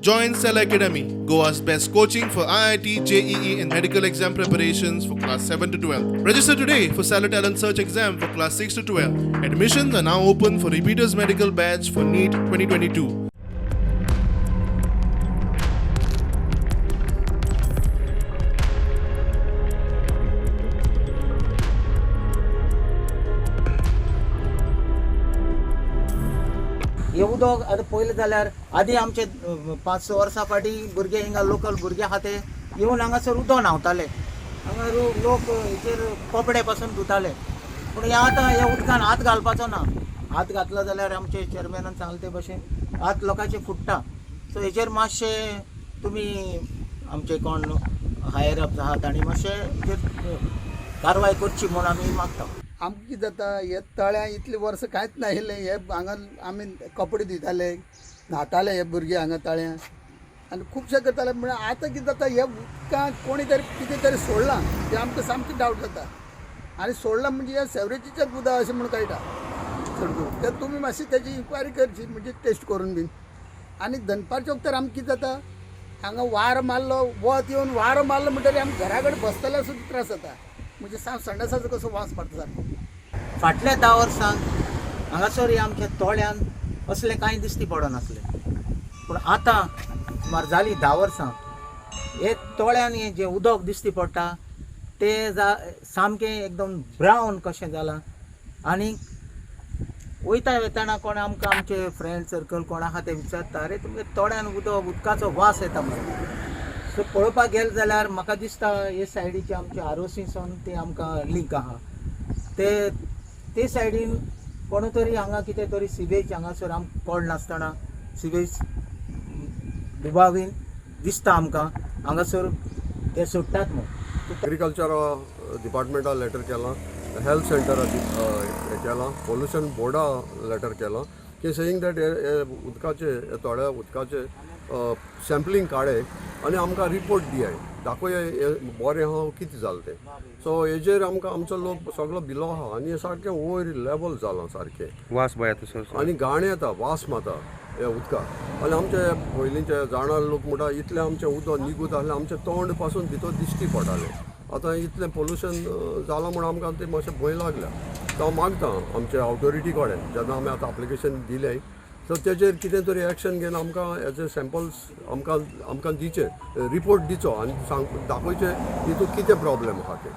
Join Cell Academy, Goa's best coaching for IIT, JEE, and medical exam preparations for class 7 to 12. Register today for Cell Talent Search exam for class 6 to 12. Admissions are now open for repeaters medical batch for NEET 2022. हे उदक आतां पयलें जाल्यार आदीं आमचे 5-6 वर्सां फाटीं भुरगे हिंगा लोकल भुरगे आहा ते येवन हांगासर उदक न्हांवताले. हांगा लोक हेचेर कपडे पासून धुताले. पूण हे आतां ह्या उदकान हात घालपाचो ना. हात घातलो जाल्यार आमचे चेअरमॅनान सांगले ते भशेन हात लोकांचे फुट्टा. सो हेचेर मातशें तुमी आमचे कोण हायर अप्स आहा तांणी मातशें हेचेर कारवाय करची म्हूण आमी मागता. आमकां कितें जाता हे तळ्या इतले वर्स कांयच नाशिल्लें. हे हांगा आमी कपडे धुताले, न्हाताले हे भुरगे हांगा तळ्या आनी खुबशे करताले. म्हळ्यार आतां कितें जाता हे उदकांत कोणी तरी कितें तरी सोडलां ते आमकां सामकें डावट जाता. आनी सोडलां म्हणजे हे सेवरेजीचेंच उदक अशें म्हूण कळटा चड करून. ते तुमी मातशी तेजी इन्क्वायरी करची म्हणजे टेस्ट करून बीन. आनी दनपार चौक तर आमकां कितें जाता हांगा वारो मारलो वत येवन वारो मारलो म्हणटकीर आमी घरा कडेन बसतल्यार सुद्दां त्रास जाता. म्हणजे संडासाचो कसो वास पडटा सारको. फाटल्या 10 वर्सांक हांगासर आमच्या तोड्यान असलें कांय दिश्टी पडनासलें. पूण आतां सुमार जालीं 10 वर्सां हे तोड्यान हें जें उदक दिश्टी पडटा तें सामकें एकदम ब्रावन कशें जालां. आनी वयताना कोण आमकां आमचे फ्रेंड सर्कल कोण आहा ते विचारता अरे तुमगे तोड्यान उदकाचो वास येता म्हणून. सो पळोवपाक गेले जाल्यार म्हाका दिसता हे सायडीचे आमचे आरोसीसून ते आमकां लिंक आहा ते सायडीन कोण तरी हांगा कितें तरी सिवेज हांगासर आमकां पड नासतना सिवेज दुबावीन दिसता आमकां हांगासर ते सोडटात म्हणून. एग्रीकल्चर डिपार्टमेंटा लेटर केलां, हेल्थ सेंटरा केलां, पोल्युशन बोर्डा लेटर केलां की सेयींग दॅट हे उदकाचे थोड्या उदकाचे सॅम्पलिंग काडय आनी आमकां रिपोर्ट दियाय दाखोय बरें आहा कितें जालें तें. सो हेजेर आमकां आमचो लोक सगळो भिलो आहा आनी सारकें वयर लेवल जालां सारकें वास बी येता आनी घाण येता वास माता हे उदकाक. आनी आमचे पयलींचे जाणारे लोक म्हणटा इतलें आमचें उदक निगूत आसलें आमचें तोंड पासून भितर दिश्टी पडटालें. आतां इतलें पोल्युशन जालां म्हूण आमकां तें मातशें भंय लागल्या. तो हांव मागता आमच्या ऑथॉरिटी कडेन जेन्ना आमी आतां एप्लिकेशन दिलें सो तेजेर कितें तरी एक्शन घेवन आमकां हेजे सॅम्पल्स आमकां दिचे रिपोर्ट दिचो आनी दाखोवचें हितून कितें प्रॉब्लेम आहा तें.